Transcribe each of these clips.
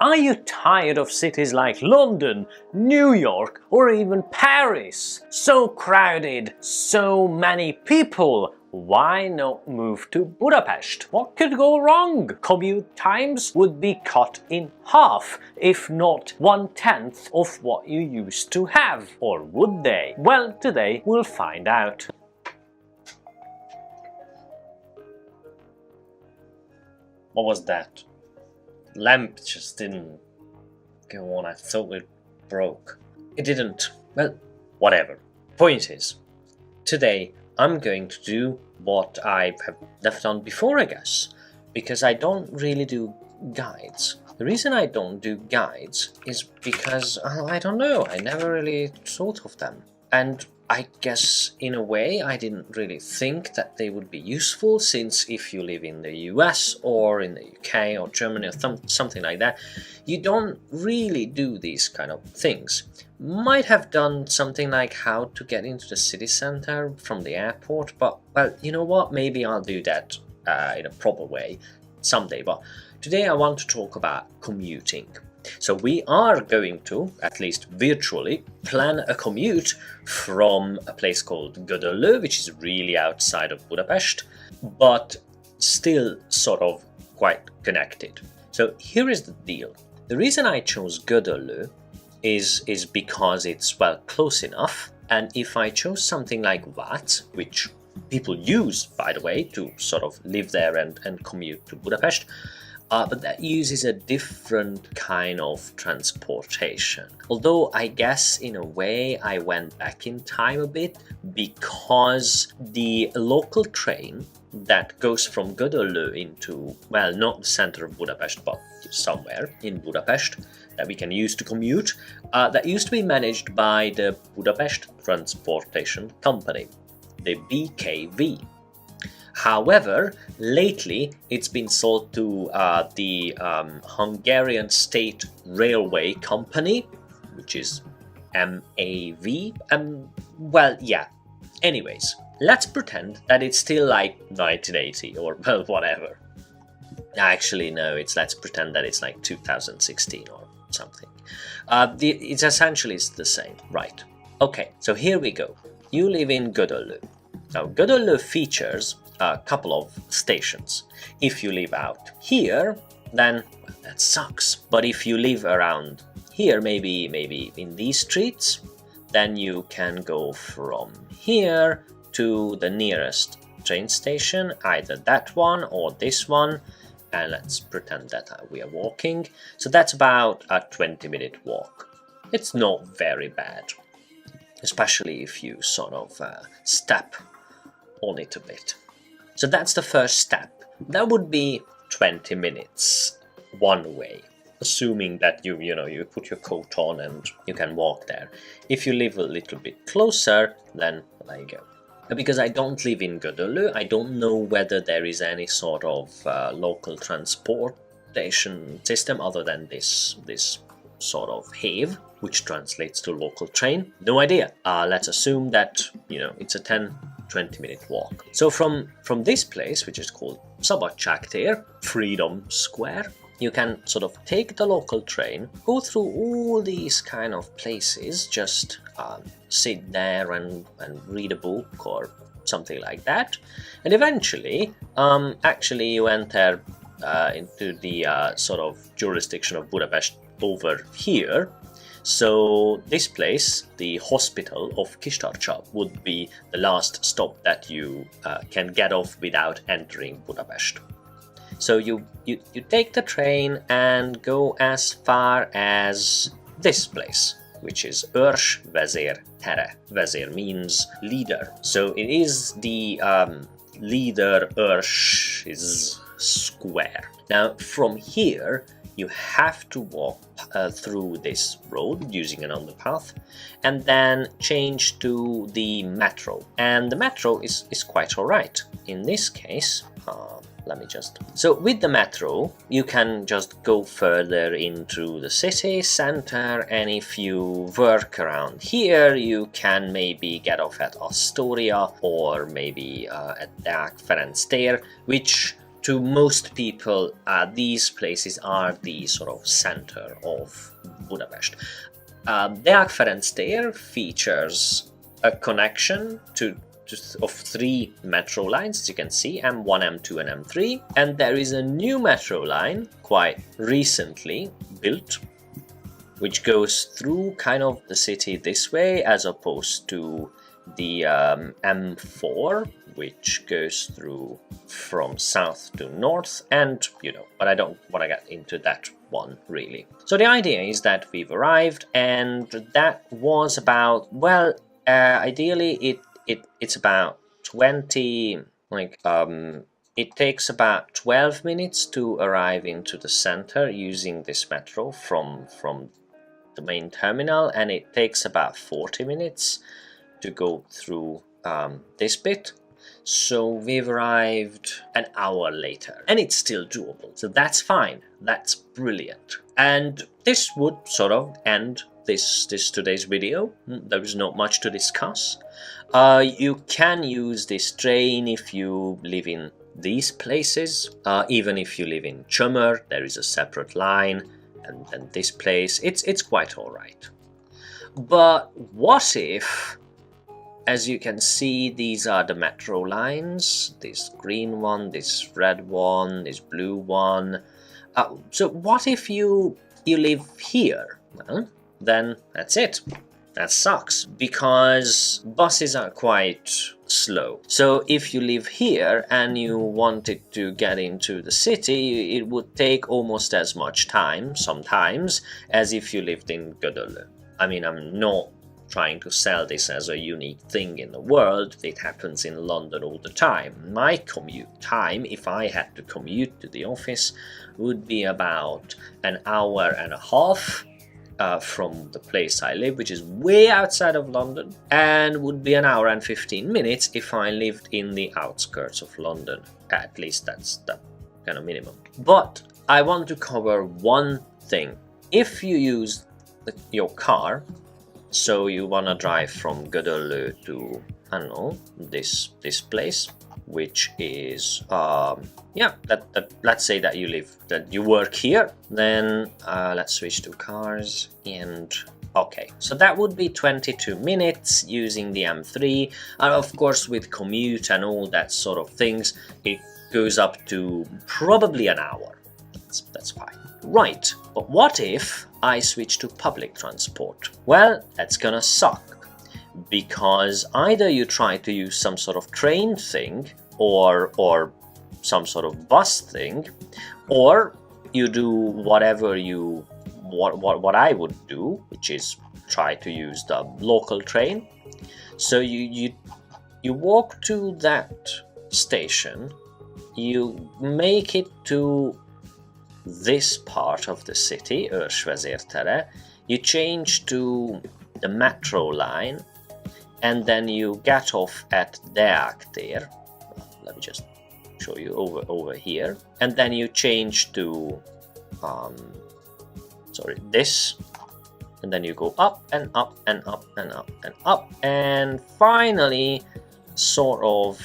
Are you tired of cities like London, New York, or even Paris? So crowded, so many people. Why not move to Budapest? What could go wrong? Commute times would be cut in half, if not 1/10 of what you used to have. Or would they? Well, today we'll find out. What was that? Lamp just didn't go on. I thought it broke. It didn't. Well, whatever. Point is, today I'm going to do what I have never done before, I guess, because I don't really do guides. The reason I don't do guides is because, I don't know, I never really thought of them. And I guess in a way I didn't really think that they would be useful, since if you live in the US or in the UK or Germany or something like that, you don't really do these kind of things. Might have done something like how to get into the city center from the airport, but well, you know what, maybe I'll do that in a proper way someday. But today I want to talk about commuting. So we are going to, at least virtually, plan a commute from a place called Godollo, which is really outside of Budapest, but still sort of quite connected. So here is the deal. The reason I chose Godollo is because it's, well, close enough, and if I chose something like that, which people use, by the way, to sort of live there and commute to Budapest, but that uses a different kind of transportation. Although I guess in a way I went back in time a bit, because the local train that goes from Godollo into, well, not the center of Budapest, but somewhere in Budapest that we can use to commute, that used to be managed by the Budapest Transportation Company, the BKV. However, lately it's been sold to the Hungarian State Railway Company, which is MAV. Well, yeah. Anyways, let's pretend that it's still like 1980 or, well, whatever. Actually, no, let's pretend that it's like 2016 or something. It's essentially the same, right? Okay, so here we go. You live in Godollo. Now, Godollo features a couple of stations. If you live out here, then well, that sucks. But if you live around here, maybe in these streets, then you can go from here to the nearest train station, either that one or this one. And let's pretend that we are walking. So that's about a 20-minute walk. It's not very bad, especially if you sort of step on it a bit. So that's the first step. That would be 20 minutes one way, assuming that you put your coat on and you can walk there. If you live a little bit closer, then there you go. Because I don't live in Godollo, I don't know whether there is any sort of local transportation system other than this sort of HAVE, which translates to local train. No idea. Let's assume that, it's a 10-20 minute walk. So from this place, which is called Szabadság tér, Freedom Square, you can sort of take the local train, go through all these kind of places, just sit there and read a book or something like that, and eventually actually you enter into the sort of jurisdiction of Budapest over here. So this place, the hospital of Kistarcsa, would be the last stop that you can get off without entering Budapest. So you take the train and go as far as this place, which is Őrs vezér tere. Vezér means leader. So it is the leader Őrs square. Now from here you have to walk through this road using an underpath and then change to the metro. And the metro is quite alright. In this case, So with the metro, you can just go further into the city center, and if you work around here, you can maybe get off at Astoria or maybe at Deák Ferenc tér, which to most people, these places are the sort of center of Budapest. Deák Ferenc tér features a connection of 3 metro lines, as you can see, M1, M2 and M3, and there is a new metro line quite recently built which goes through kind of the city this way, as opposed to the M4, which goes through from south to north, and but I don't want to get into that one really. So the idea is that we've arrived, and that was about, well, ideally it's about 20, it takes about 12 minutes to arrive into the center using this metro from the main terminal, and it takes about 40 minutes to go through this bit. So we've arrived an hour later, and it's still doable, so that's fine, that's brilliant. And this would sort of end this today's video. There is not much to discuss. You can use this train if you live in these places. Even if you live in Csömör, there is a separate line, and this place, it's quite alright. But what if, as you can see, these are the metro lines, this green one, this red one, this blue one. So what if you live here? Well, then that's it. That sucks, because buses are quite slow. So if you live here and you wanted to get into the city, it would take almost as much time sometimes as if you lived in Godollo. I mean, I'm not trying to sell this as a unique thing in the world. It happens in London all the time. My commute time, if I had to commute to the office, would be about an hour and a half from the place I live, which is way outside of London, and would be an hour and 15 minutes if I lived in the outskirts of London. At least that's the kind of minimum. But I want to cover one thing. If you use your car, so you want to drive from Godollo to, I don't know, this place, which is let's say that you work here, then let's switch to cars, and okay, so that would be 22 minutes using the M3, and of course with commute and all that sort of things, it goes up to probably an hour. That's fine. Right, but what if I switch to public transport? Well, that's gonna suck, because either you try to use some sort of train thing or some sort of bus thing, or you do what I would do, which is try to use the local train. So you walk to that station, you make it to this part of the city, Őrsvezértere, you change to the metro line, and then you get off at Deák tér. Let me just show you over here, and then you change to this, and then you go up and up and up and up and up, and finally sort of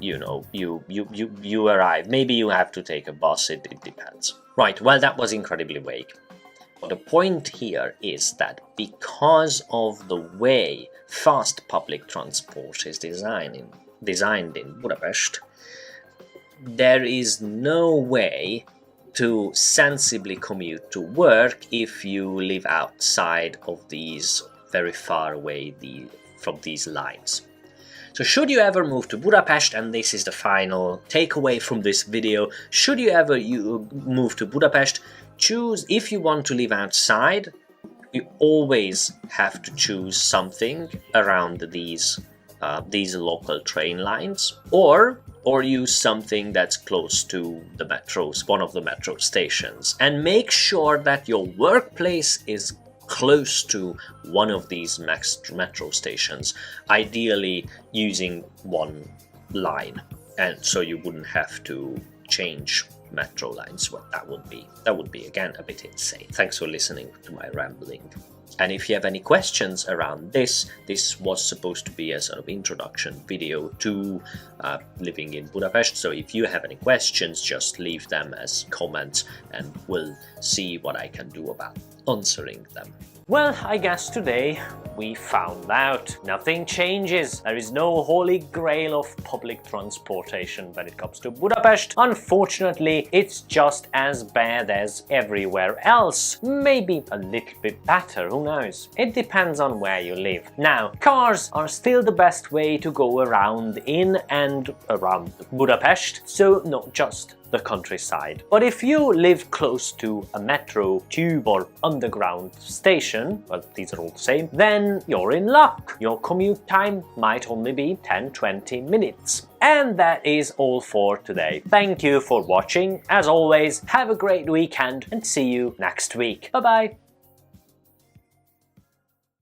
you arrive. Maybe you have to take a bus, it depends. Right, well, that was incredibly vague. But the point here is that because of the way fast public transport is designed in Budapest, there is no way to sensibly commute to work if you live outside of these, very far away from these lines. So should you ever move to Budapest, and this is the final takeaway from this video, should you ever move to Budapest, choose, if you want to live outside, you always have to choose something around these local train lines, or use something that's close to the metros, one of the metro stations, and make sure that your workplace is close to one of these metro stations, ideally using one line, and so you wouldn't have to change metro lines. Well, that would be again a bit insane. Thanks for listening to my rambling. And if you have any questions around this was supposed to be a sort of introduction video to living in Budapest. So if you have any questions, just leave them as comments and we'll see what I can do about answering them. Well, I guess today we found out nothing changes. There is no holy grail of public transportation when it comes to Budapest. Unfortunately, it's just as bad as everywhere else. Maybe a little bit better, who knows? It depends on where you live. Now, cars are still the best way to go around in and around Budapest, so not just the countryside. But if you live close to a metro, tube or underground station, well, these are all the same, then you're in luck. Your commute time might only be 10-20 minutes. And that is all for today. Thank you for watching. As always, have a great weekend and see you next week. Bye bye!